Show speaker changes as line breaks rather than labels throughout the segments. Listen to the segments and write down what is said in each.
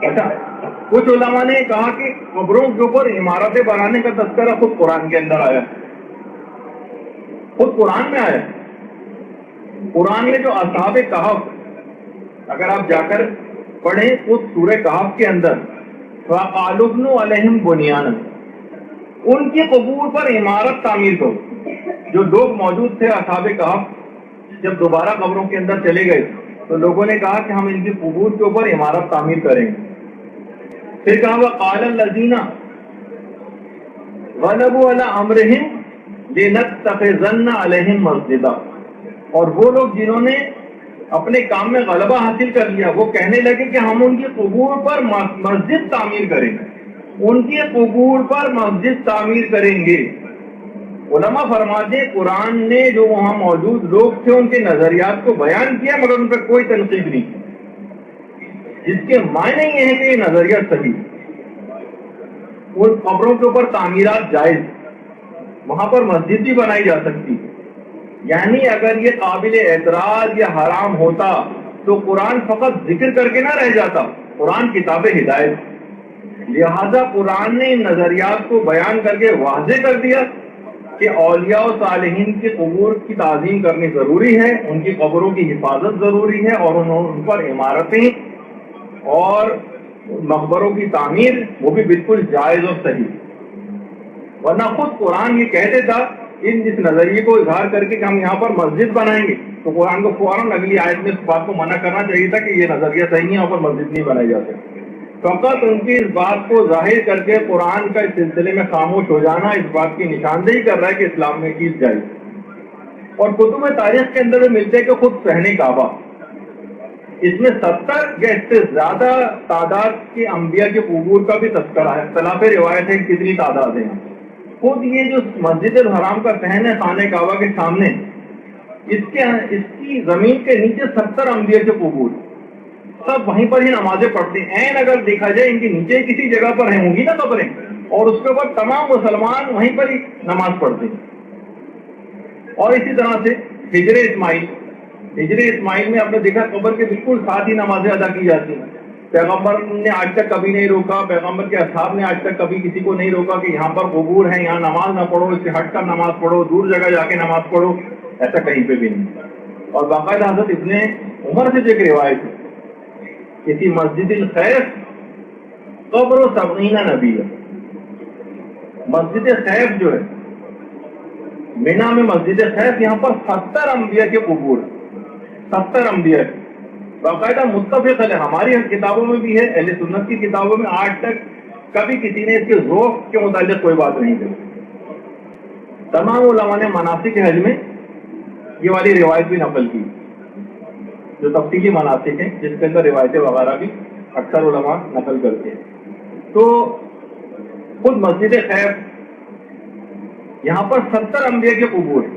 اچھا، کچھ علماء نے کہا کہ قبروں کے اوپر عمارتیں بنانے کا تذکرہ خود قرآن کے اندر آیا، خود قرآن میں آیا۔ قرآن میں جو اصحاب کہف، اگر آپ جا کر پڑھیں خود سورہ کہف کے اندر، فَقَالُوا ابْنُوا عَلَيْهِمْ بُنْيَانًا، ان کی قبور پر عمارت تعمیر کرو۔ جو لوگ موجود تھے اصحاب کہف، جب دوبارہ قبروں کے اندر چلے گئے تو لوگوں نے کہا کہ ہم ان کی قبور کے اوپر عمارت تعمیر کریں گے۔ پھر کہا وَقَالَ الَّذِينَ غَلَبُوا عَلَىٰ أَمْرِهِمْ لِنَتَّخِذَنَّ عَلَيْهِمْ مَسْجِدًا، اور وہ لوگ جنہوں نے اپنے کام میں غلبہ حاصل کر لیا، وہ کہنے لگے کہ ہم ان کی قبور پر مسجد تعمیر کریں گے، ان کی قبور پر مسجد تعمیر کریں گے۔ علماء فرماتے ہیں قرآن نے جو وہاں موجود لوگ تھے ان کے نظریات کو بیان کیا، مگر ان پر کوئی تنقید نہیں کی، جس کے معنی یہ ہے کہ یہ نظریہ صحیح، ان قبروں کے اوپر تعمیرات جائز، وہاں پر مسجد بھی بنائی جا سکتی۔ یعنی اگر یہ قابل اعتراض یا حرام ہوتا تو قرآن فقط ذکر کر کے نہ رہ جاتا، قرآن کتاب ہدایت، لہذا قرآن نے ان نظریات کو بیان کر کے واضح کر دیا کہ اولیاء و صالحین کی قبور کی تعظیم کرنی ضروری ہے، ان کی قبروں کی حفاظت ضروری ہے، اور ان پر عمارتیں اور مقبروں کی تعمیر وہ بھی بالکل جائز اور صحیح۔ ورنہ خود قرآن یہ کہتے تھا اس نظریے کو اظہار کر کے کہ ہم یہاں پر مسجد بنائیں گے، تو قرآن کو فوراً اگلی آیت میں اس بات کو منع کرنا چاہیے تھا کہ یہ نظریہ صحیح ہے، یہاں پر مسجد نہیں بنائی جا سکتی۔ فقط ان کی اس بات کو ظاہر کر کے قرآن کا اس سلسلے میں خاموش ہو جانا اس بات کی نشاندہی کر رہا ہے کہ اسلام میں چیز جائز۔ اور کتب تاریخ کے اندر ملتے ہیں کہ خود صحن کعبہ، اس میں 70 یا اس سے زیادہ تعداد کے انبیاء کی قبور کا بھی تذکرہ ہے، اختلاف روایت ہے کتنی تعداد ہے۔ خود یہ جو مسجد الحرام کا صحن ہے خانہ کعبہ کے سامنے، اس کی زمین کے نیچے 70 انبیاء کے قبور، سب وہیں پر ہی نمازیں پڑھتے ہیں۔ اگر دیکھا جائے ان کے نیچے کسی جگہ پر ہوں گی نا قبریں، اور اس کے اوپر تمام مسلمان وہیں پر ہی نماز پڑھتے ہیں۔ اور اسی طرح سے ہجر اسماعیل میں آپ نے دیکھا قبر کے بالکل ساتھ ہی نمازیں ادا کی جاتی ہیں۔ پیغمبر نے آج تک کبھی نہیں روکا، پیغمبر کے اصحاب نے آج تک کبھی کسی کو نہیں روکا کہ یہاں پر قبور ہے، یہاں نماز نہ پڑھو، اس سے ہٹ کر نماز پڑھو، دور جگہ جا کے نماز پڑھو، ایسا کہیں پہ بھی نہیں۔ اور باقاعدہ حضرت ابن عمر سے جو ایک روایت ہے، کسی مسجد الخیف قبر و 70 نبی ہے۔ مسجد خیف جو ہے مینا میں، مسجد خیف، یہاں پر 70 انبیاء کے قبور ہیں، 70 انبیاء، باقاعدہ متفق ہے، ہماری کتابوں میں بھی ہے، اہل سنت کی کتابوں میں آج تک کبھی کسی نے اس کے ذوق کے متعلق کوئی بات نہیں کی۔ تمام علماء نے مناسک حج میں یہ والی روایت بھی نقل کی، جو تفصیلی مناسک ہیں جس کے اندر روایتیں وغیرہ بھی اکثر علماء نقل کرتے ہیں۔ تو خود مسجد خیف، یہاں پر 70 انبیاء کے قبور ہیں،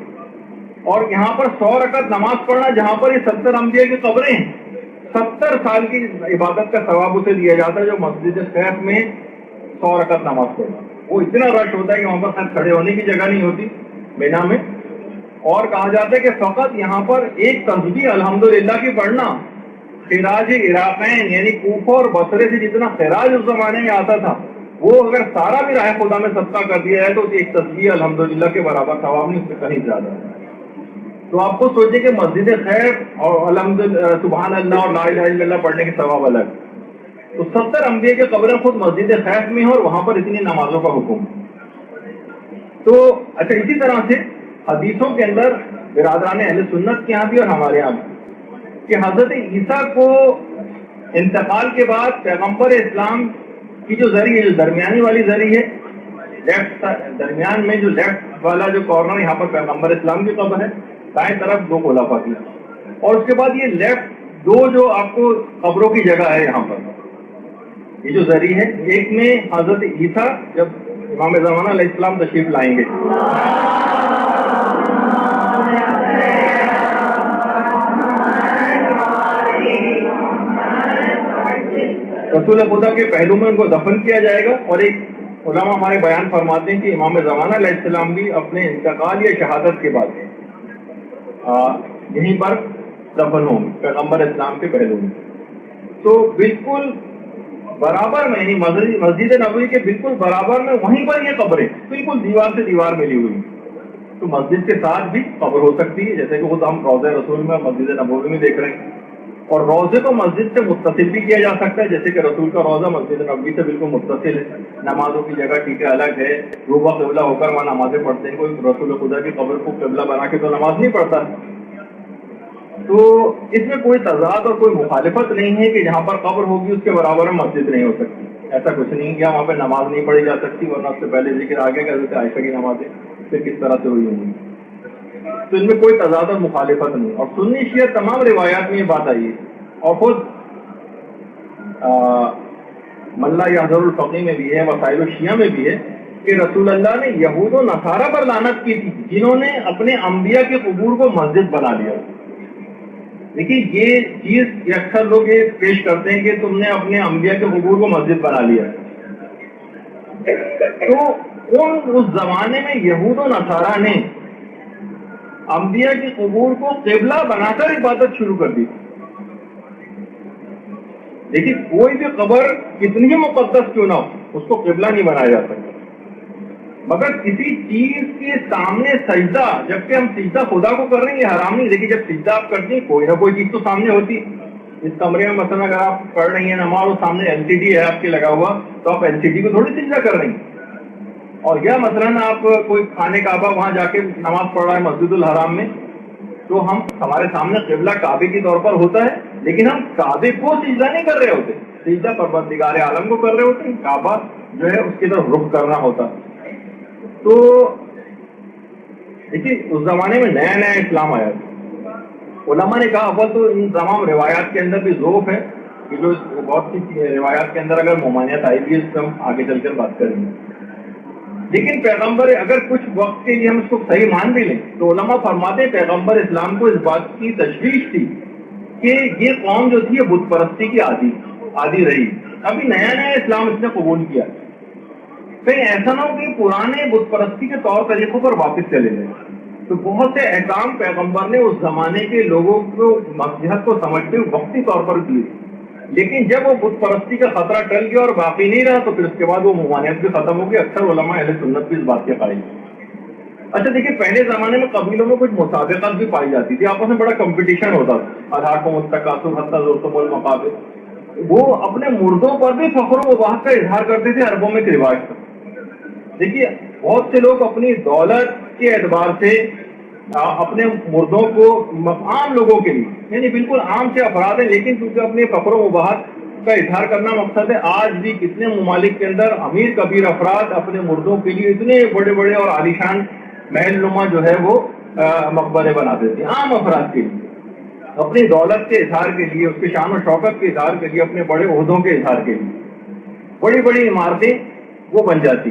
اور یہاں پر 100 رکعت نماز پڑھنا، جہاں پر یہ 70 انبیاء کی قبریں ہیں، 70 سال کی عبادت کا ثواب اسے دیا جاتا ہے جو مسجد خیف میں 100 رکعت نماز پڑھنا۔ وہ اتنا رش ہوتا ہے کہ وہاں پر کھڑے ہونے کی جگہ نہیں ہوتی مینا میں، اور کہا جاتا ہے کہ فقط یہاں پر ایک تسبیح الحمدللہ کی پڑھنا، خراج عراقین یعنی کوفہ اور بصرے سے جتنا خراج اس زمانے میں آتا تھا، وہ اگر سارا بھی راہ خدا میں صدقہ کر دیا جائے تو ایک تسبیح الحمدللہ کے برابر ثواب نہیں، اس سے کہیں زیادہ ہے۔ تو آپ کو سوچیں کہ مسجد خیف اور سبحان اللہ اور لا الہ الا اللہ پڑھنے کے ثواب الگ، تو 70 انبیاء کے قبریں خود مسجد خیف میں ہیں، اور وہاں پر اتنی نمازوں کا حکم۔ تو اچھا، اسی طرح سے حدیثوں کے اندر برادران اہل سنت کے یہاں بھی اور ہمارے یہاں بھی کہ حضرت عیسیٰ کو انتقال کے بعد پیغمبر اسلام کی جو زری ہے، جو درمیانی والی زری ہے، لیفٹ درمیان میں جو لیفٹ والا جو کارنر، یہاں پر پیغمبر اسلام کی قبر ہے، دائیں طرف 2 خلفاء کی، اور اس کے بعد یہ لیفٹ 2 جو آپ کو قبروں کی جگہ ہے یہاں پر، یہ جو زری ہے، ایک میں حضرت عیسیٰ جب امام زمانہ علیہ السلام تشریف لائیں گے، رسول خدا کے پہلو میں ان کو دفن کیا جائے گا، اور ایک علماء ہمارے بیان فرماتے ہیں کہ امام زمانہ علیہ السلام بھی اپنے انتقال یا شہادت کے بعد یہیں پر دفن ہوں گے پیغمبر اسلام کے پہلو میں۔ تو بالکل برابر میں، یعنی مسجد نبوی کے بالکل برابر میں وہیں پر یہ قبریں بالکل دیوار سے دیوار ملی ہوئی، تو مسجد کے ساتھ بھی قبر ہو سکتی ہے، جیسے کہ خود ہم روضہ رسول میں مسجد نبوی میں دیکھ رہے ہیں، اور روضے کو مسجد سے متصل بھی کیا جا سکتا ہے، جیسے کہ رسول کا روضہ مسجد نبوی سے بالکل متصل ہے، نمازوں کی جگہ ٹھیک ہے الگ ہے، روبہ قبلہ ہو کر وہاں نمازیں پڑھتے ہیں، کوئی رسول خدا کی قبر کو قبلہ بنا کے تو نماز نہیں پڑھتا، تو اس میں کوئی تضاد اور کوئی مخالفت نہیں ہے کہ جہاں پر قبر ہوگی اس کے برابر میں مسجد نہیں ہو سکتی، ایسا کچھ نہیں کیا وہاں پہ نماز نہیں پڑھی جا سکتی، ورنہ اس سے پہلے ذکر آ گیا کہ حضرت عائشہ کی نمازیں پھر کس طرح سے ہوئی ہوں گی، تو ان میں کوئی تضاد اور مخالفت نہیں، اور سنی شیعہ تمام روایات میں یہ بات آئی ہے، اور خود ملا یحضر الفقی میں بھی ہے، وسائل الشیعہ میں بھی ہے کہ رسول اللہ نے یہود و نصارہ پر لعنت کی تھی جنہوں نے اپنے انبیاء کے قبور کو مسجد بنا لیا۔ دیکھیے یہ چیز اکثر لوگ یہ پیش کرتے ہیں کہ تم نے اپنے انبیاء کے قبور کو مسجد بنا لیا، تو اس زمانے میں یہود و نصارہ نے انبیاء کی قبور کو قبلہ بنا کر عبادت شروع کر دی۔ دیکھیے کوئی بھی قبر کتنی ہی مقدس کیوں نہ ہو اس کو قبلہ نہیں بنایا جا سکتا، مگر کسی چیز کے سامنے سجدہ، جبکہ ہم سجدہ خدا کو کر رہے ہیں یہ حرام نہیں، دیکھیے جب سجدہ آپ کرتے ہیں کوئی نہ کوئی چیز تو سامنے ہوتی ہے، اس کمرے میں مثلا اگر آپ پڑھ رہی ہیں نماز اور سامنے LCD ہے آپ کے لگا ہوا تو آپ LCD کو تھوڑی سجدہ کر رہی ہیں، اور یا مثلاً آپ کوئی خانے کعبہ وہاں جا کے نماز پڑھ رہا ہے مسجد الحرام میں، تو ہمارے سامنے قبلہ کعبے کے طور پر ہوتا ہے، لیکن ہم کعبے کو سجدہ نہیں کر رہے ہوتے، سجدہ پروردگار عالم کو کر رہے ہوتے ہیں، کعبہ جو ہے اس کی طرف رخ کرنا ہوتا۔ تو دیکھیے اس زمانے میں نیا نیا اسلام آیا تھا، علماء نے کہا اول تو ان تمام روایات کے اندر بھی ذوف ہے کہ جو بہت سی روایات کے اندر اگر ممانعت آئی بھی اس سے ہم آگے چل کر بات کریں گے، لیکن پیغمبر اگر کچھ وقت کے لیے ہم اس کو صحیح مان بھی لیں تو علماء فرماتے ہیں پیغمبر اسلام کو اس بات کی تشویش تھی کہ یہ قوم جو تھی یہ بت پرستی کی عادی رہی، ابھی نیا نیا اسلام اس نے قبول کیا، کہیں ایسا نہ ہو کہ پرانے بت پرستی کے طور طریقوں پر واپس چلے گئے، تو بہت سے احکام پیغمبر نے اس زمانے کے لوگوں کو مصلحت کو سمجھتے ہوئے وقتی طور پر کیے، لیکن جب وہ بت پرستی کا خطرہ ٹل گیا اور باقی نہیں رہا تو پھر اس کے بعد وہ ممانعت بھی ختم ہو گئی، اکثر علماء اہل سنت بھی اس بات کے قائل ہیں۔ اچھا دیکھیے پہلے زمانے میں قبیلوں میں کچھ مسابقات بھی پائی جاتی تھی، آپس میں بڑا کمپٹیشن ہوتا تھا، الحاکم التکاثر حتی زرتم المقابر، وہ اپنے مردوں پر بھی فخر و وباہت کا اظہار کرتے تھے، عربوں میں ایک رواج تھا۔ دیکھیے بہت سے لوگ اپنی دولت کے اعتبار سے اپنے مردوں کو عام لوگوں کے لیے یعنی بالکل عام سے افراد ہیں، لیکن کیونکہ اپنے فخر و مباحث کا اظہار کرنا مقصد ہے، آج بھی کتنے ممالک کے اندر امیر کبیر افراد اپنے مردوں کے لیے اتنے بڑے بڑے اور عالیشان محل نما جو ہے وہ مقبرے بنا دیتے ہیں عام افراد کے لیے، اپنی دولت کے اظہار کے لیے، اس کے شان و شوکت کے اظہار کے لیے، اپنے بڑے عہدوں کے اظہار کے لیے بڑی بڑی عمارتیں وہ بن جاتی۔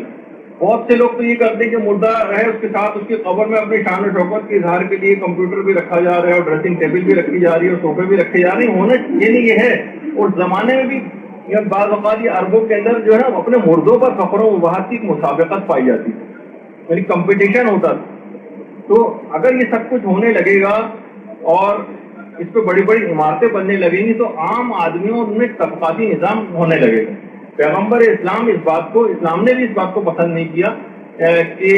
بہت سے لوگ تو یہ کرتے ہیں کہ مردہ رہے اس کے ساتھ اس کی قبر میں اپنی شان و شوکت کے اظہار کے لیے کمپیوٹر بھی رکھا جا رہا ہے اور ڈریسنگ ٹیبل بھی رکھی جا رہی ہے اور صوفے بھی رکھے جا رہے ہیں، ہونا یہ نہیں یہ ہے۔ اس زمانے میں بھی بعض اوقات یہ عربوں کے اندر جو ہے اپنے مردوں پر فخر و مباحث کی مسابقت پائی جاتی تھی، یعنی کمپٹیشن ہوتا تھا۔ تو اگر یہ سب کچھ ہونے لگے گا اور اس پہ بڑی بڑی عمارتیں بننے لگیں گی تو عام آدمیوں میں طبقاتی نظام ہونے لگے گا۔ پیغمبر اسلام اسلام نے بھی اس بات کو پسند نہیں کیا کہ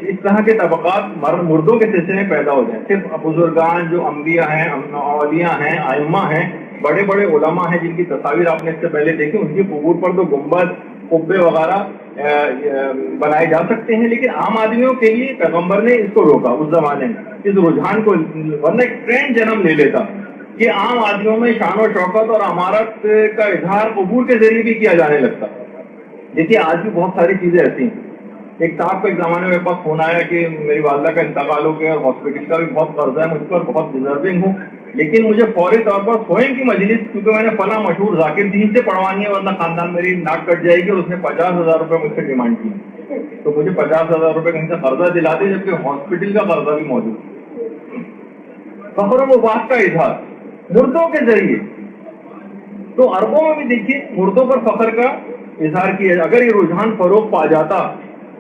اس طرح کے طبقات مردوں کے سلسلے میں پیدا ہو جائیں۔ صرف بزرگان جو انبیاء ہیں، اولیاء ہیں، ائمہ ہیں، بڑے بڑے علماء ہیں جن کی تصاویر آپ نے اس سے پہلے دیکھی، ان کی قبور پر تو گنبد، قبے وغیرہ بنائے جا سکتے ہیں، لیکن عام آدمیوں کے لیے پیغمبر نے اس کو روکا اس زمانے میں، اس رجحان کو، ورنہ ایک ٹرینڈ جنم لے لیتا کہ عام آدمیوں میں شان و شوکت اور عمارت کا اظہار قبور کے ذریعے بھی کیا جانے لگتا۔ دیکھیے آج بھی بہت ساری چیزیں ایسی ہیں۔ ایک صاحب کا ایک زمانے میں میرے پاس فون آیا کہ میری والدہ کا انتقال ہو گیا اور ہاسپٹل کا بھی بہت قرضہ ہے، مجھ پر بہت ڈیزرونگ ہوں، لیکن مجھے فوری طور پر سوئیں کی مجلس کیونکہ میں نے فلاں مشہور ذاکر دین سے پڑھوانی ہے ورنہ خاندان میری ناک کٹ جائے گی، اور اس نے 50,000 روپے مجھ سے ڈیمانڈ کی، تو مجھے 50,000 روپے کہیں سے قرضہ دلا دے جبکہ ہاسپٹل کا قرضہ بھی موجود۔ فخر و مباحث کا اظہار مردوں کے ذریعے، تو عربوں میں بھی دیکھیے مردوں پر فخر کا اظہار کیا، اگر یہ رجحان فروغ پا جاتا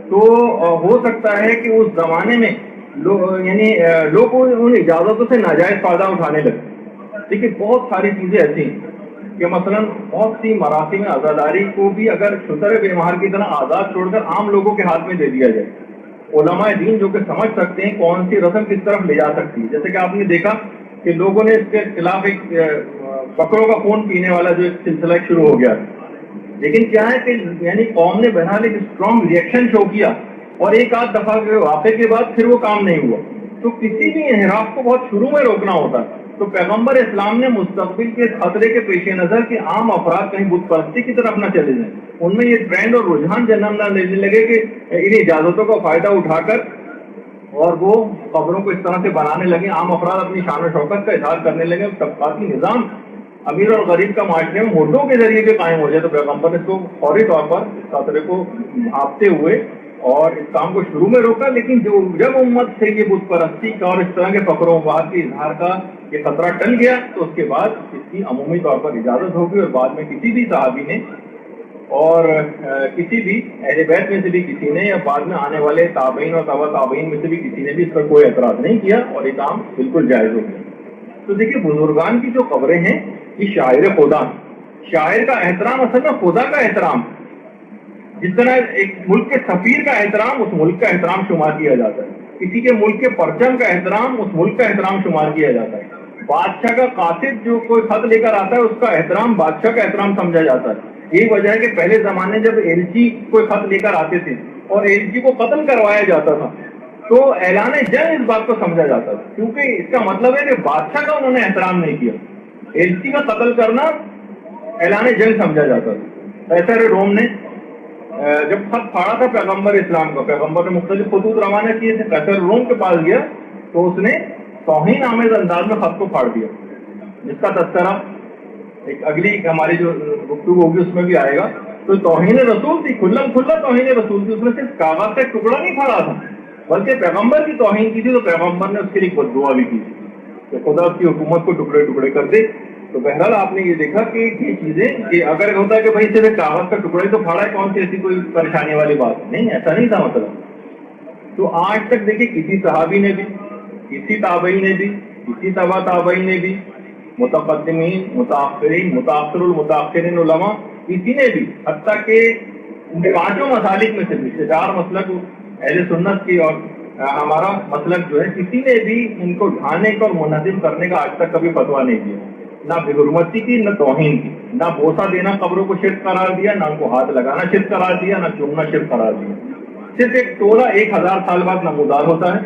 تو ہو سکتا ہے کہ اس زمانے میں لوگ ان اجازتوں سے ناجائز فائدہ اٹھانے لگتے۔ دیکھیے بہت ساری چیزیں ایسی ہیں۔ کہ مثلا بہت سی مراسم عزاداری کو بھی اگر شتر بے مہر کی طرح آزاد چھوڑ کر عام لوگوں کے ہاتھ میں دے دیا جائے، علماء دین جو کہ سمجھ سکتے ہیں کون سی رسم کس طرف لے جا سکتی ہے. جیسے کہ آپ نے دیکھا کہ لوگوں نے اس کے خلاف ایک بکروں کا خون پینے والا جو ایک سلسلہ شروع ہو گیا، لیکن کیا ہے کہ یعنی قوم نے بہرحال ایک اسٹرانگ ریئیکشن شو کیا، اور ایک آدھ دفعہ کے واقعے کے بعد پھر وہ کام نہیں ہوا. تو کسی بھی انحراف کو بہت شروع میں روکنا ہوتا ہے. تو پیغمبر اسلام نے مستقبل کے خطرے کے پیش نظر کہ عام افراد کہیں بت پرستی کی طرف نہ چلے جائیں، ان میں یہ ٹرینڈ اور رجحان جنم نہ لینے لگے کہ ان اجازتوں کا فائدہ اٹھا کر اور وہ قبروں کو اس طرح سے بنانے لگے، عام افراد اپنی شان و شوکت کا اظہار کرنے لگے، طبقاتی نظام امیر اور غریب کا معاشرے میں مردوں کے ذریعے بھی قائم ہو جائے. تو پیغمبر نے اس کو فوری طور پر اس خطرے کو بھانپتے ہوئے اور اس کام کو شروع میں روکا. لیکن جب امت سے یہ بت پرستی کا اور اس طرح کے فخر و بات کے اظہار کا یہ خطرہ ٹل گیا تو اس کے بعد اس کی عمومی طور پر اجازت ہوگی، اور بعد میں کسی بھی صحابی نے اور کسی بھی اہل بیت میں سے بھی کسی نے یا بعد میں آنے والے تابعین اور تبع تابعین میں سے بھی کسی نے بھی اس پر کوئی اعتراض نہیں کیا، اور یہ کام بالکل جائز ہو گیا. تو دیکھیے بزرگان کی جو قبریں ہیں یہ شاعر خدا، شاعر کا احترام اصل میں خدا کا احترام، جس طرح ایک ملک کے سفیر کا احترام اس ملک کا احترام شمار کیا جاتا ہے، کسی کے ملک کے پرچم کا احترام اس ملک کا احترام شمار کیا جاتا ہے، بادشاہ کا قاصد جو کوئی خط لے کر آتا ہے اس کا احترام بادشاہ کا احترام سمجھا جاتا ہے. یہی وجہ ہے کہ پہلے زمانے جب ایلچی کوئی خط لے کر آتے تھے اور ایلچی کو قتل کروایا جاتا تھا تو اعلان جنگ اس بات کو سمجھا جاتا تھا، کیونکہ اس کا مطلب ہے کہ بادشاہ کا انہوں نے احترام نہیں کیا. ایلچی کا قتل کرنا اعلان جنگ سمجھا جاتا تھا. قیصر روم نے جب خط پھاڑا تھا پیغمبر اسلام کا، پیغمبر نے مختلف خطوط روانہ کیے تھے، قیصر روم کے پاس گیا تو اس نے توہین آمیز انداز میں خط کو پھاڑ دیا، جس کا تذکرہ ایک اگلی ہماری جو گفتگو ہوگی اس میں بھی آئے گا. تو توہین رسول تھی، کھلم کھلا توہین رسول تھی. اس میں صرف کاغذ کا ایک ٹکڑا نہیں پھاڑا تھا بلکہ پیغمبر کی توہین کی تھی. تو پیغمبر نے اس کے لیے بد دعا بھی کی تھی کہ خدا اس کی حکومت کو ٹکڑے ٹکڑے کر دے. تو بہرحال آپ نے یہ دیکھا کہ یہ چیزیں کہ اگر ہوتا ہے کہ بھائی صرف کاغذ کا ٹکڑا ہی تو پھاڑا ہے، کون سی ایسی کوئی پریشانی والی بات نہیں، ایسا نہیں تھا مطلب. تو آج تک دیکھیے کسی صحابی نے بھی، کسی تابعی نے بھی، کسی تبع تابعی نے بھی، متقدمین، متاخرین، متاخر المتاخرین علماء، کسی نے بھی حتیٰ کہ پانچوں مسالک میں سے 4 مسلک اہل سنت کی اور ہمارا مسلک جو ہے، کسی نے بھی ان کو ڈھانے کا اور منظم کرنے کا آج تک کبھی فتویٰ نہیں دیا، نہ بےحرمتی کی، نہ توہین کی، نہ بوسہ دینا قبروں کو شرک قرار دیا، نہ ان کو ہاتھ لگانا شرک قرار دیا، نہ چومنا شرک قرار دیا. صرف ایک ٹولہ 1000 سال بعد نمودار ہوتا ہے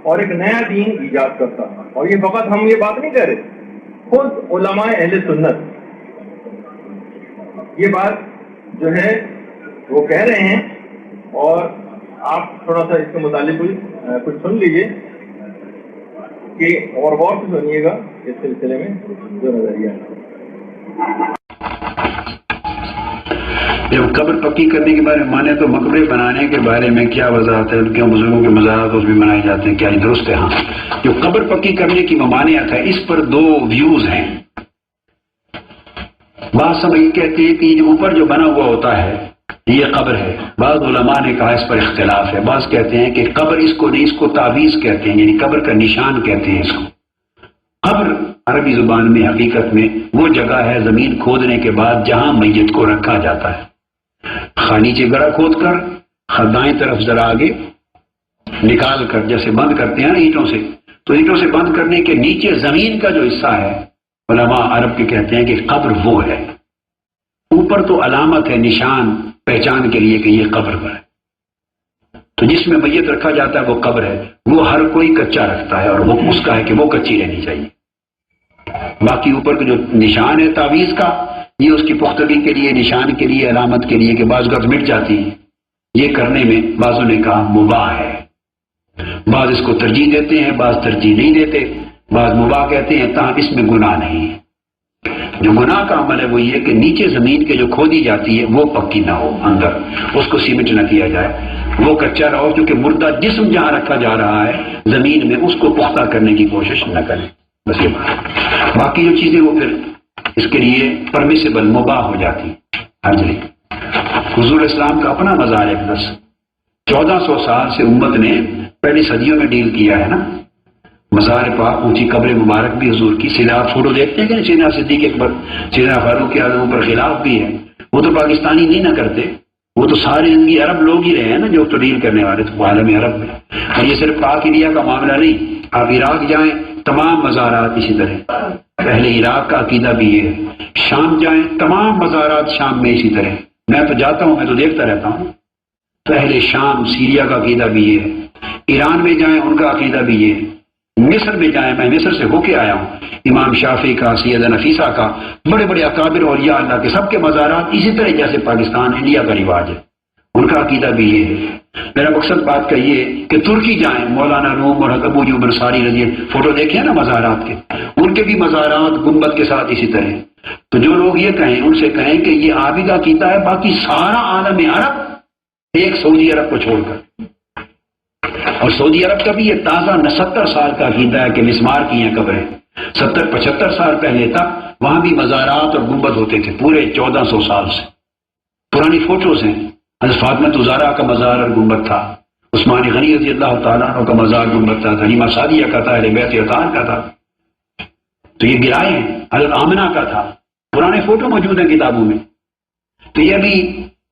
اور ایک نیا دین ایجاد کرتا ہے. اور یہ فقط ہم یہ بات نہیں کہہ رہے، خود علماء اہل سنت یہ بات جو ہے وہ کہہ رہے ہیں. اور آپ تھوڑا سا اس کے متعلق کچھ سن لیجئے کہ اور غور سے سنیے گا اس سلسلے میں جو نظریہ ہے.
جب قبر پکی کرنے کے بارے میں مانے تو مقبرے بنانے کے بارے میں کیا وضاحت ہے؟ کیوں بزرگوں کے مزارات اس بھی بنائے جاتے ہیں؟ کیا یہ درست ہے؟ ہاں، جو قبر پکی کرنے کی ممانعت ہے اس پر 2 ویوز ہیں. بعض سب یہ کہتے ہیں کہ جو اوپر جو بنا ہوا ہوتا ہے یہ قبر ہے. بعض علماء نے کہا اس پر اختلاف ہے. بعض کہتے ہیں کہ قبر اس کو نہیں، اس کو تعویذ کہتے ہیں، یعنی قبر کا نشان کہتے ہیں اس کو. قبر عربی زبان میں حقیقت میں وہ جگہ ہے زمین کھودنے کے بعد جہاں میت کو رکھا جاتا ہے. نیچے گڑھا کھود کر دائیں طرف ذرا آگے نکال کر جیسے بند کرتے ہیں نا اینٹوں سے، تو اینٹوں سے بند کرنے کے نیچے زمین کا جو حصہ ہے علماء عرب کے کہتے ہیں کہ قبر وہ ہے. اوپر تو علامت ہے، نشان پہچان کے لیے کہ یہ قبر ہے. تو جس میں میت رکھا جاتا ہے وہ قبر ہے. وہ ہر کوئی کچا رکھتا ہے اور وہ اس کا ہے کہ وہ کچی رہنی چاہیے. باقی اوپر کا جو نشان ہے تعویذ کا، یہ اس کی پختگی کے لیے، نشان کے لیے، علامت کے لیے کہ بعض گرد مٹ جاتی ہے. یہ کرنے میں بعضوں نے کہا مباح ہے. بعض اس کو ترجیح دیتے ہیں، بعض ترجیح نہیں دیتے، بعض مباح کہتے ہیں. تاہم اس میں گناہ نہیں ہے. جو گناہ کا عمل ہے وہ یہ کہ نیچے زمین کے جو کھودی جاتی ہے وہ پکی نہ ہو، اندر اس کو سیمنٹ نہ کیا جائے، وہ کچا رہو، کیونکہ مردہ جسم جہاں رکھا جا رہا ہے زمین میں اس کو پختہ کرنے کی کوشش نہ کریں. بس یہ بات. باقی جو چیزیں وہ پھر اس کے لیے پرمیسیبل مباح ہو جاتی. حرج نہیں. حضور اسلام کا اپنا مزار اقدس 1400 سال سے امت نے پہلی صدیوں میں ڈیل کیا ہے نا. مزار پاک اونچی قبر مبارک بھی حضور کی. سیدھا آپ فوٹو دیکھتے ہیں کہ سیدھا صدیق اکبر سیدھا فاروق اعظم پر خلاف بھی ہے. وہ تو پاکستانی نہیں نہ کرتے, وہ تو سارے انگی عرب لوگ ہی رہے ہیں نا جو تو ڈیل کرنے والے تو عالم عرب میں. اور یہ صرف پاک انڈیا کا معاملہ نہیں, آپ عراق جائیں تمام مزارات اسی طرح. پہلے عراق کا عقیدہ بھی یہ ہے. شام جائیں تمام مزارات شام میں اسی طرح. میں تو جاتا ہوں, میں تو دیکھتا رہتا ہوں. پہلے شام سیریا کا عقیدہ بھی یہ ہے. ایران میں جائیں ان کا عقیدہ بھی یہ ہے. مصر میں جائیں, میں مصر سے ہو کے آیا ہوں, امام شافعی کا, سیدہ نفیسہ کا, بڑے بڑے اکابر اولیاء اللہ کے سب کے مزارات اسی طرح جیسے پاکستان انڈیا کا رواج ہے, ان کا عقیدہ بھی یہ ہے. میرا مقصد بات کا یہ ہے کہ ترکی جائیں, مولانا روم اور ابو ایوب انصاری رضی اللہ, فوٹو دیکھیں نا مزارات کے, ان کے بھی مزارات گنبد کے ساتھ اسی طرح. تو جو لوگ یہ کہیں ان سے کہیں کہ یہ آپ ہی کا عقیدہ ہے, باقی سارا عالم عرب ایک سعودی عرب کو چھوڑ کر. اور سعودی عرب کا بھی یہ تازہ 70 سال کا عقیدہ ہے کہ مسمار کی ہیں قبریں. 70-75 سال پہلے تک وہاں بھی مزارات اور گنبد ہوتے تھے, پورے 1400 سال سے پرانی فوٹوز ہیں. حضرت فاطمہ الزہرا کا مزار اور گنبد تھا, عثمان غنی رضی اللہ تعالیٰ عنہ کا مزار گنبد تھا, حلیمہ سعدیہ کا تھا, اہل بیت اطہار کا تھا. تو یہ گرائے ہیں. حضرت آمنہ کا تھا, پرانے فوٹو موجود ہیں کتابوں میں. تو یہ بھی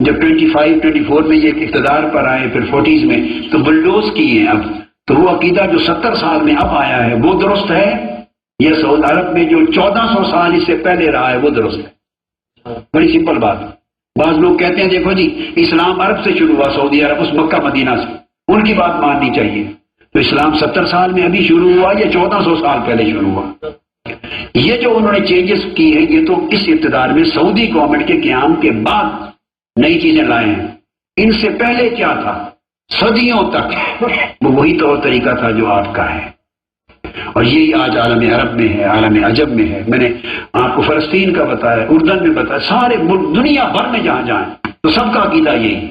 جب 25-24 میں یہ اقتدار پر آئے, پھر 40s میں تو بلڈوز کیے اب. تو وہ عقیدہ جو 70 سال میں اب آیا ہے وہ درست ہے, یہ سعودی عرب میں جو 1400 سال اس سے پہلے رہا ہے وہ درست ہے. بڑی سمپل بات. بعض لوگ کہتے ہیں دیکھو جی اسلام عرب سے شروع ہوا, سعودی عرب اس مکہ مدینہ سے, ان کی بات ماننی چاہیے. تو اسلام 70 سال میں ابھی شروع ہوا یا 1400 سال پہلے شروع ہوا؟ یہ جو انہوں نے چینجز کی ہیں یہ تو اس اقتدار میں سعودی گورنمنٹ کے قیام کے بعد نئی چیزیں لائے ہیں. ان سے پہلے کیا تھا صدیوں تک وہ وہی طور طریقہ تھا جو آپ کا ہے. اور یہی آج عالم عرب میں ہے, عالم عجب میں ہے. میں نے آپ کو فلسطین کا بتایا, اردن میں بتایا, سارے ملک دنیا بھر میں جہاں جائیں تو سب کا عقیدہ یہی.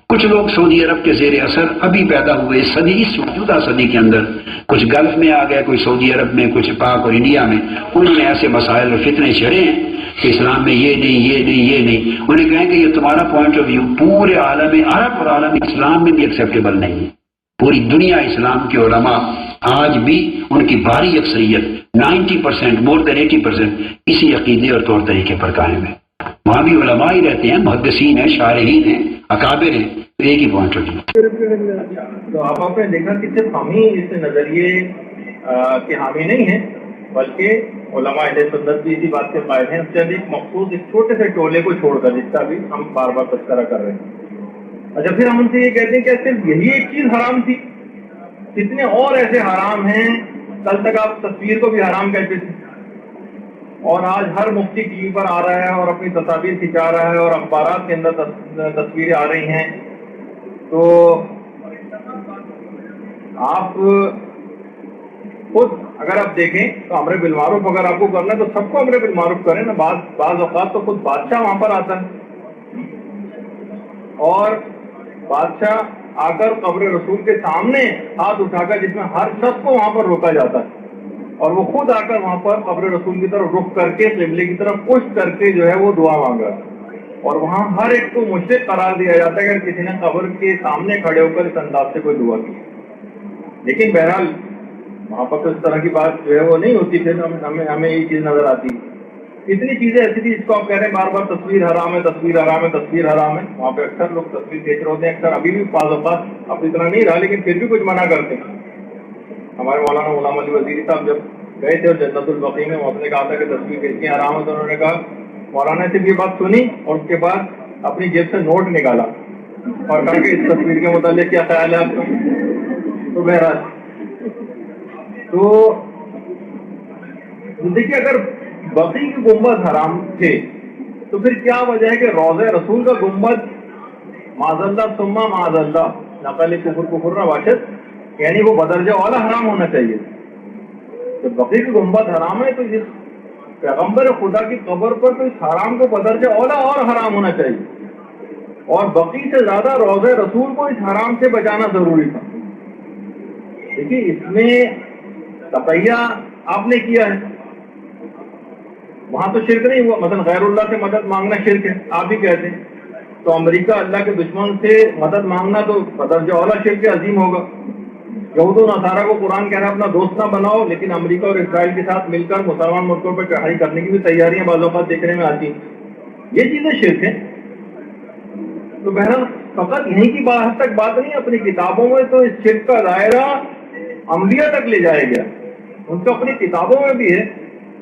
کچھ لوگ سعودی عرب کے زیر اثر ابھی پیدا ہوئے صدی, اس موجودہ صدی کے اندر کچھ گلف میں آ گئے, کوئی سعودی عرب میں, کچھ پاک اور انڈیا میں. انہوں نے ایسے مسائل اور فتنے چھڑے ہیں کہ اسلام میں یہ نہیں, یہ نہیں, یہ نہیں. انہیں کہیں کہ یہ تمہارا پوائنٹ آف ویو پورے عالم عرب اور عالم اسلام میں بھی ایکسیپٹیبل نہیں ہے. پوری دنیا اسلام کے علماء آج بھی ان کی بھاری اکثریت 90%, مور دین 80% اسی عقیدے اور طور طریقے پر قائم ہے. وہاں بھی علماء ہی رہتے ہیں, محدثین ہیں, شارحین ہیں, اکابر ہیں. تو ایک ہی پوائنٹ ہوگی.
تو آپ نے دیکھا کہ صرف ہم ہی اس نظریے کے حامی نہیں ہیں بلکہ علماء اہل سنت بھی اسی بات کے قائل ہیں. چند ایک مخصوص ایک چھوٹے سے ٹولے کو چھوڑ کر جس کا بھی ہم بار بار تذکرہ کر رہے ہیں. اچھا, پھر ہم ان سے یہ کہتے ہیں کہ صرف یہی ایک چیز حرام تھی, کتنے اور ایسے حرام ہیں. کل تک آپ تصویر کو بھی حرام کہتے تھے اور آج ہر مفتی ٹی وی پر آ رہا ہے اور اپنی تصاویر کھنچا رہا ہے اور اخبارات کے اندر تصویریں آ رہی ہیں. تو آپ خود اگر آپ دیکھیں تو امر بالمعروف اگر آپ کو کرنا ہے تو سب کو امر بالمعروف کریں نا. بعض اوقات تو خود بادشاہ وہاں پر آتا ہے اور بادشاہ آ کر قبر رسول کے سامنے ہاتھ اٹھا کر, جس میں ہر شخص کو وہاں پر روکا جاتا ہے, اور وہ خود آ کر وہاں پر قبر رسول کی طرف رخ کر کے قبلے کی طرف پش کر کے جو ہے وہ دعا مانگا, اور وہاں ہر ایک کو مشرک قرار دیا جاتا ہے اگر کسی نے قبر کے سامنے کھڑے ہو کر اس انداز سے کوئی دعا کی. لیکن بہرحال وہاں پر تو اس طرح کی بات جو ہے وہ نہیں ہوتی. پھر ہمیں یہ چیز نظر آتی. اتنی چیزیں ایسی تھی جس کو آپ کہہ رہے ہیں بار بار تصویر حرام ہے, تصویر حرام ہے, تصویر حرام ہے. وہاں پہ اکثر لوگ تصویر دیکھ رہے ہوتے ہیں, اکثر ابھی بھی بعض اوقات اب اتنا نہیں رہا لیکن پھر بھی کچھ منع کرتے ہیں. ہمارے مولانا غلام علی وزیری صاحب جب گئے تھے اور جنت البقیع میں وہاں نے کہا تھا کہ تصویر کس کی حرام ہے, تو انہوں نے کہا, مولانا نے صرف یہ بات سنی اور اس کے بعد اپنی جیب سے نوٹ نکالا اور کہا کہ اس تصویر کے متعلق کیا خیال ہے آپ کا. تو بہرحال تو دیکھیے اگر بقیع کے گنبد حرام تھے تو پھر کیا وجہ ہے کہ روضہ رسول کا گنبد معاذ اللہ ثم معاذ اللہ نقل کفر نواشد, یعنی وہ بدرجہ والا حرام ہونا چاہیے. جب بقیع کی گنبد حرام ہے تو اس پیغمبر خدا کی قبر پر تو اس حرام کو بدرجہ اولا اور حرام ہونا چاہیے, اور بقیع سے زیادہ روضہ رسول کو اس حرام سے بچانا ضروری تھا. دیکھیے اس میں تقیہ آپ نے کیا ہے, وہاں تو شرک نہیں ہوا. مثلا غیر اللہ سے مدد مانگنا شرک ہے, آپ بھی کہتے ہیں. تو امریکہ اللہ کے دشمن سے مدد مانگنا تو بدرجہ اولا شرک عظیم ہوگا. یہود و نصارہ کو قرآن کہہ رہا ہے اپنا دوست نہ بناؤ، لیکن امریکہ اور اسرائیل کے ساتھ مل کر مسلمان ملکوں پر چڑھائی کرنے کی بھی تیاریاں بعض اوقات دیکھنے میں آتی ہیں. یہ چیزیں شرک ہیں. تو بہرحال فقط یہیں کی حد تک بات نہیں، اپنی کتابوں میں تو اس شرک کا دائرہ انبیاء تک لے جایا گیا. ان کو اپنی کتابوں میں بھی ہے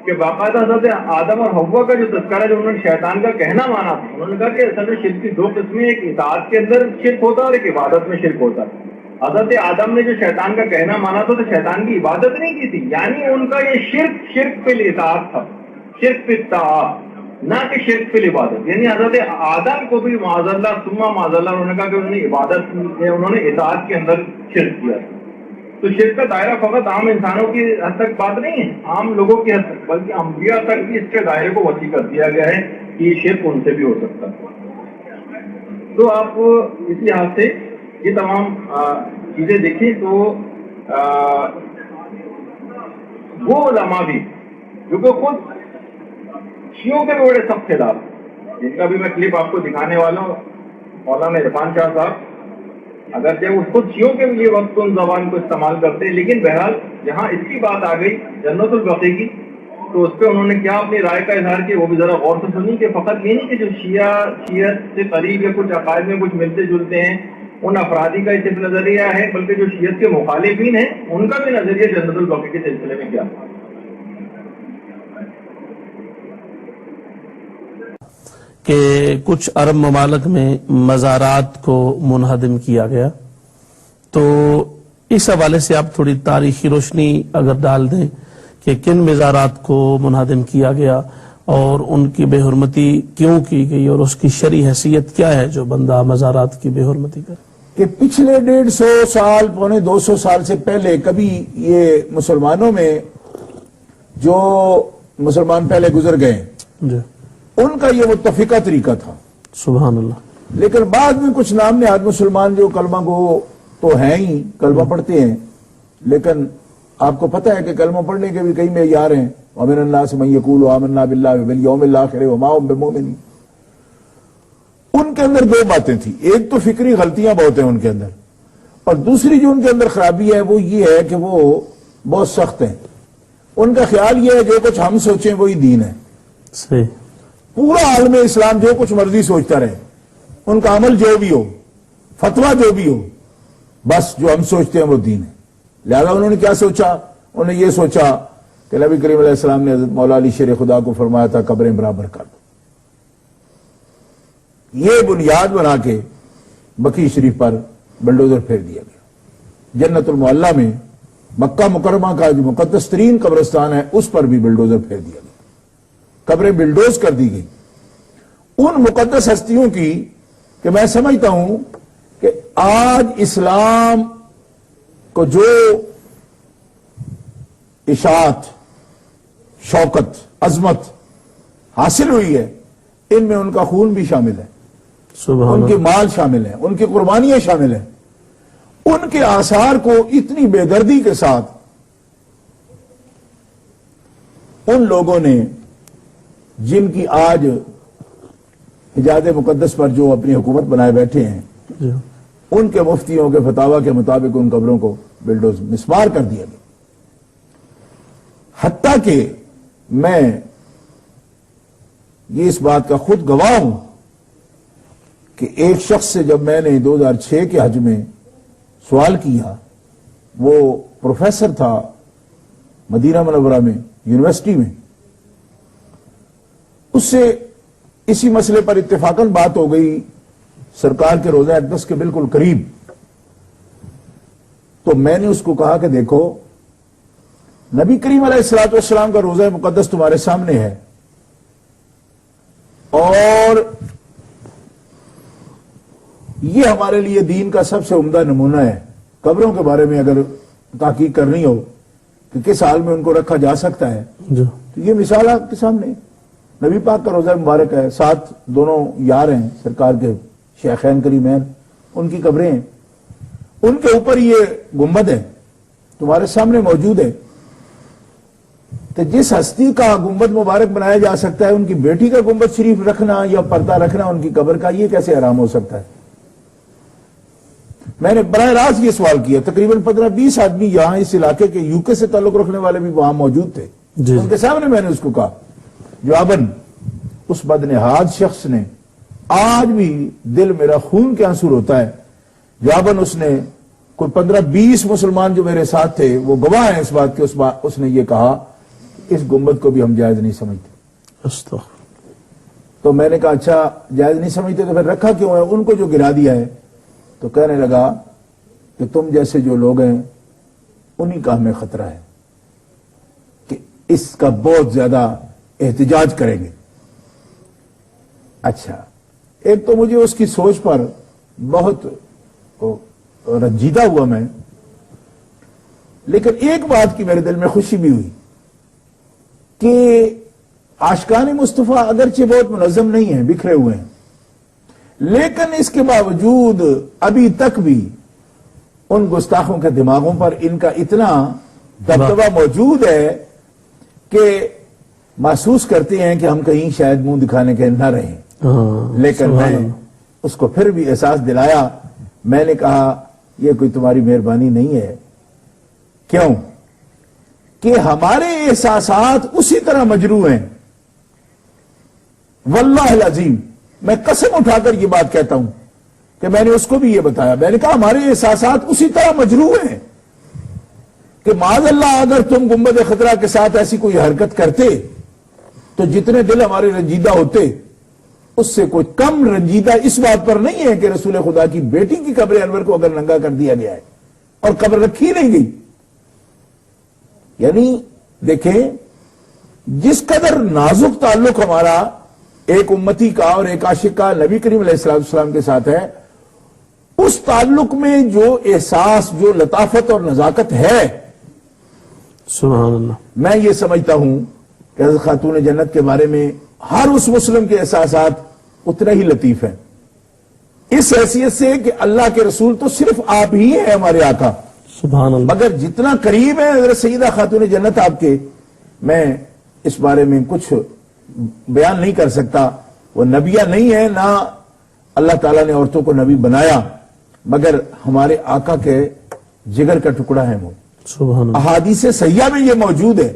کہ باقاعدہ حضرت آدم اور حوا کا جو تذکرہ ہے، جو انہوں نے شیطان کا کہنا مانا تھا، انہوں نے کہا کہ اصل میں شرک کی دو قسمیں، ایک اطاعت کے اندر شرک ہوتا ہے اور ایک عبادت میں شرک ہوتا ہے. حضرت آدم نے جو شیطان کا کہنا مانا تھا تو شیطان کی عبادت نہیں کی تھی، یعنی ان کا یہ شرک فی الاطاعت تھا، شرک فی الطاعت، نہ کہ شرک فی العبادت. یعنی حضرت آدم کو بھی معاذ اللہ ثم معاذ اللہ انہوں نے کہا کہ انہوں نے عبادت میں انہوں نے اطاعت کے اندر شرک کیا. تو شرک کا دائرہ فقط عام انسانوں کی حد تک بات نہیں ہے، عام لوگوں کی حد تک، بلکہ انبیاء تک بھی اس کے دائرے کو وسیع کر دیا گیا ہے کہ یہ شرک ان سے بھی ہو سکتا ہے. تو آپ اس لحاظ سے یہ تمام چیزیں دیکھیں تو وہ علماء بھی جو کہ خود شیعوں کے بڑے سخت خلاف، جن کا بھی میں کلپ آپ کو دکھانے والا ہوں، مولانا عرفان شاہ صاحب، اگرچہ وہ خود شیعوں کے لیے وقت ان زبان کو استعمال کرتے ہیں، لیکن بہرحال جہاں اس کی بات آ گئی جنت البقیع کی تو اس پہ انہوں نے کیا اپنی رائے کا اظہار کیا، وہ بھی ذرا غور سے سنی کہ فقط یہ نہیں کہ جو شیعت سے قریب یا کچھ عقائد میں کچھ ملتے جلتے ہیں ان افرادی کا صرف نظریہ ہے، بلکہ جو شیعت کے مخالفین ہیں ان کا بھی نظریہ جنت البقیع کے سلسلے میں کیا.
کہ کچھ عرب ممالک میں مزارات کو منہدم کیا گیا، تو اس حوالے سے آپ تھوڑی تاریخی روشنی اگر ڈال دیں کہ کن مزارات کو منہدم کیا گیا اور ان کی بے حرمتی کیوں کی گئی اور اس کی شرعی حیثیت کیا ہے جو بندہ مزارات کی بے حرمتی کرے.
کہ پچھلے 150 سال پونے 200 سال سے پہلے کبھی یہ مسلمانوں میں جو مسلمان پہلے گزر گئے
جی
ان کا یہ متفقہ طریقہ تھا.
سبحان اللہ.
لیکن بعد میں کچھ نام نہاد مسلمان جو کلمہ کو تو ہیں ہی، کلمہ پڑھتے ہیں، لیکن آپ کو پتہ ہے کہ کلمہ پڑھنے کے بھی کئی معیار ہیں. وَمِنَ النَّاسِ مَن يَقُولُ آمَنَّا بِاللَّهِ وَبِالْيَوْمِ الْآخِرِ وَمَا هُم بِمُؤْمِنِينَ. ان کے اندر دو باتیں تھیں، ایک تو فکری غلطیاں بہت ہیں ان کے اندر، اور دوسری جو ان کے اندر خرابی ہے وہ یہ ہے کہ وہ بہت سخت ہیں. ان کا خیال یہ ہے جو کچھ ہم سوچیں وہی دین ہے.
صحیح.
پورا عالم اسلام جو کچھ مرضی سوچتا رہے، ان کا عمل جو بھی ہو، فتویٰ جو بھی ہو، بس جو ہم سوچتے ہیں وہ دین ہے. لہذا انہوں نے کیا سوچا؟ انہوں نے یہ سوچا کہ نبی کریم علیہ السلام نے حضرت مولا علی شیر خدا کو فرمایا تھا قبریں برابر کر دو. یہ بنیاد بنا کے بقیع شریف پر بلڈوزر پھیر دیا گیا. جنت المعلیٰ میں مکہ مکرمہ کا جو مقدس ترین قبرستان ہے اس پر بھی بلڈوزر پھیر دیا گیا، قبریں بلڈوز کر دی گئی. ان مقدس ہستیوں کی کہ میں سمجھتا ہوں کہ آج اسلام کو جو اشاعت، شوکت، عظمت حاصل ہوئی ہے، ان میں ان کا خون بھی شامل ہے، ان کے مال شامل ہیں، ان کی قربانیاں شامل ہیں. ان کے آثار کو اتنی بے دردی کے ساتھ ان لوگوں نے، جن کی آج حجاز مقدس پر جو اپنی حکومت بنائے بیٹھے ہیں، ان کے مفتیوں کے فتاوی کے مطابق ان قبروں کو بلڈوز مسمار کر دیا گیا. حتیٰ کہ میں یہ اس بات کا خود گواہ ہوں کہ ایک شخص سے جب میں نے 2006 کے حج میں سوال کیا، وہ پروفیسر تھا مدینہ منورہ میں یونیورسٹی میں، اس سے اسی مسئلے پر اتفاقاً بات ہو گئی سرکار کے روضہ اقدس کے بالکل قریب. تو میں نے اس کو کہا کہ دیکھو، نبی کریم علیہ الصلوۃ والسلام کا روضہ مقدس تمہارے سامنے ہے، اور یہ ہمارے لیے دین کا سب سے عمدہ نمونہ ہے. قبروں کے بارے میں اگر تحقیق کرنی ہو کہ کس حال میں ان کو رکھا جا سکتا ہے تو یہ مثال آپ کے سامنے. نبی پاک کا روضہ مبارک ہے، ساتھ دونوں یار ہیں سرکار کے شیخین کریمین، ان کی قبریں ہیں، ان کے اوپر یہ گنبد ہے تمہارے سامنے موجود ہے. تو جس ہستی کا گنبد مبارک بنایا جا سکتا ہے، ان کی بیٹی کا گنبد شریف رکھنا یا پردہ رکھنا ان کی قبر کا، یہ کیسے حرام ہو سکتا ہے؟ میں نے براہ راست یہ سوال کیا، تقریباً 15-20 آدمی یہاں اس علاقے کے UK سے تعلق رکھنے والے بھی وہاں موجود تھے، ان کے سامنے میں نے اس کو کہا، جواباً اس بدنہاد شخص نے، آج بھی دل میرا خون کے آنسو ہوتا ہے، جواباً اس نے کوئی 15-20 مسلمان جو میرے ساتھ تھے وہ گواہ ہیں اس بات کے، اس نے یہ کہا اس گنبد کو بھی ہم جائز نہیں سمجھتے۔ تو میں نے کہا اچھا جائز نہیں سمجھتے تو پھر رکھا کیوں ہے؟ ان کو جو گرا دیا ہے، تو کہنے لگا کہ تم جیسے جو لوگ ہیں انہی کا ہمیں خطرہ ہے کہ اس کا بہت زیادہ احتجاج کریں گے۔ اچھا، ایک تو مجھے اس کی سوچ پر بہت رنجیدہ ہوا میں، لیکن ایک بات کی میرے دل میں خوشی بھی ہوئی کہ عاشقان مصطفیٰ اگرچہ بہت منظم نہیں ہیں، بکھرے ہوئے ہیں، لیکن اس کے باوجود ابھی تک بھی ان گستاخوں کے دماغوں پر ان کا اتنا دبدبہ موجود ہے کہ محسوس کرتے ہیں کہ ہم کہیں شاید منہ دکھانے کے نہ رہیں۔ لیکن میں اس کو پھر بھی احساس دلایا، میں نے کہا یہ کوئی تمہاری مہربانی نہیں ہے۔ کیوں؟ کہ ہمارے احساسات اسی طرح مجروح ہیں، واللہ العظیم میں قسم اٹھا کر یہ بات کہتا ہوں کہ میں نے اس کو بھی یہ بتایا، میں نے کہا ہمارے احساسات اسی طرح مجروح ہیں کہ معاذ اللہ اگر تم گنبد خضرا کے ساتھ ایسی کوئی حرکت کرتے تو جتنے دل ہمارے رنجیدہ ہوتے اس سے کوئی کم رنجیدہ اس بات پر نہیں ہے کہ رسول خدا کی بیٹی کی قبر انور کو اگر ننگا کر دیا گیا ہے اور قبر رکھی نہیں گئی۔ یعنی دیکھیں جس قدر نازک تعلق ہمارا ایک امتی کا اور ایک عاشق کا نبی کریم علیہ السلام کے ساتھ ہے، اس تعلق میں جو احساس، جو لطافت اور نزاکت ہے،
سبحان اللہ، میں
یہ سمجھتا ہوں کہ حضرت خاتون جنت کے بارے میں ہر اس مسلم کے احساسات اتنا ہی لطیف ہیں، اس حیثیت سے کہ اللہ کے رسول تو صرف آپ ہی ہیں ہمارے آقا،
سبحان اللہ،
مگر جتنا قریب ہے حضرت سیدہ خاتون جنت آپ کے، میں اس بارے میں کچھ بیان نہیں کر سکتا۔ وہ نبیہ نہیں ہے، نہ اللہ تعالیٰ نے عورتوں کو نبی بنایا، مگر ہمارے آقا کے جگر کا ٹکڑا ہے وہ،
سبحان اللہ،
احادیث صحیحہ میں یہ موجود ہے۔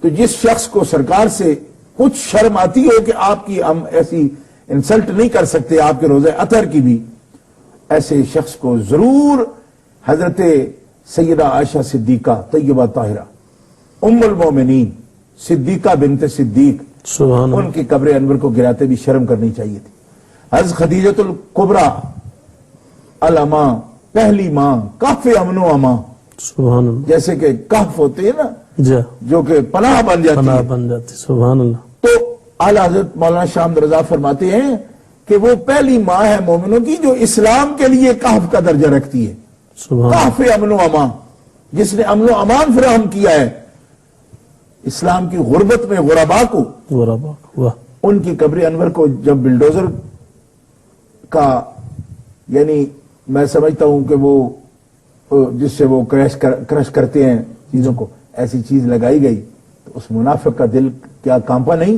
تو جس شخص کو سرکار سے کچھ شرم آتی ہو کہ آپ کی ہم ایسی انسلٹ نہیں کر سکتے، آپ کے روزہ اطہر کی بھی، ایسے شخص کو ضرور حضرت سیدہ عائشہ صدیقہ طیبہ طاہرہ ام المومنین صدیقہ بنت صدیق،
سبحان اللہ،
ان کی قبر انور کو گراتے بھی شرم کرنی چاہیے تھی۔ حضرت خدیجۃ الکبریٰ الاماں، پہلی ماں، کہف امن و امان،
سبحان اللہ،
جیسے کہ کہف ہوتے ہیں نا جو کہ پناہ بن جاتی،
سبحان اللہ،
تو اعلی حضرت مولانا شاہ احمد رضا فرماتے ہیں کہ وہ پہلی ماں ہے مومنوں کی جو اسلام کے لیے کہف کا درجہ رکھتی ہے، کہف امن و امان، جس نے امن و امان فراہم کیا ہے اسلام کی غربت میں غربا کو، ان کی قبر انور کو جب بلڈوزر کا، یعنی میں سمجھتا ہوں کہ وہ جس سے وہ کرش کرتے ہیں چیزوں کو، ایسی چیز لگائی گئی تو اس منافق کا دل کیا کانپا نہیں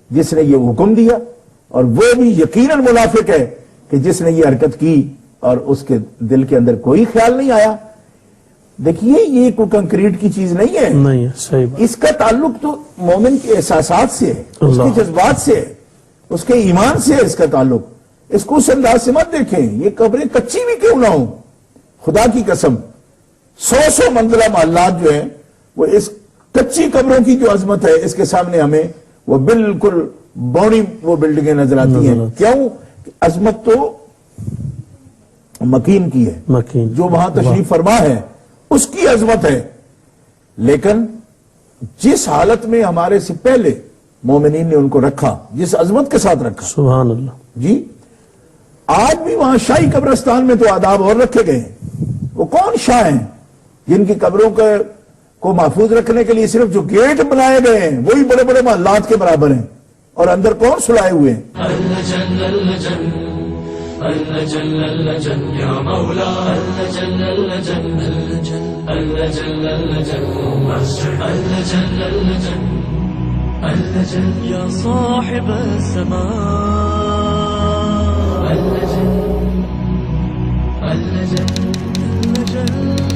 جس نے یہ حکم دیا، اور وہ بھی یقیناً منافق ہے کہ جس نے یہ حرکت کی اور اس کے دل کے اندر کوئی خیال نہیں آیا۔ دیکھیے یہ کوئی کنکریٹ کی چیز نہیں ہے،
صحیح بات،
اس کا تعلق تو مومن کے احساسات سے ہے، اس کے جذبات سے ہے، اس کے ایمان سے ہے اس کا تعلق۔ اس کو اس انداز سے مت دیکھیں، یہ قبریں کچی بھی کیوں نہ ہوں، خدا کی قسم 100 منزلہ محلات جو ہیں وہ اس کچی قبروں کی جو عظمت ہے اس کے سامنے ہمیں وہ بالکل بونی وہ بلڈنگیں نظر آتی ہیں۔ کیوں؟ عظمت تو مکین کی ہے، جو وہاں تشریف فرما ہے اس کی عظمت ہے، لیکن جس حالت میں ہمارے سے پہلے مومنین نے ان کو رکھا، جس عظمت کے ساتھ رکھا،
سبحان اللہ،
جی آج بھی وہاں شاہی قبرستان میں تو آداب اور رکھے گئے ہیں۔ وہ کون شاہ ہیں جن کی قبروں کو محفوظ رکھنے کے لیے صرف جو گیٹ بنائے گئے ہیں وہی بڑے بڑے محلات کے برابر ہیں، اور اندر کون سلائے ہوئے ہیں؟
یا صاحب السماء نجا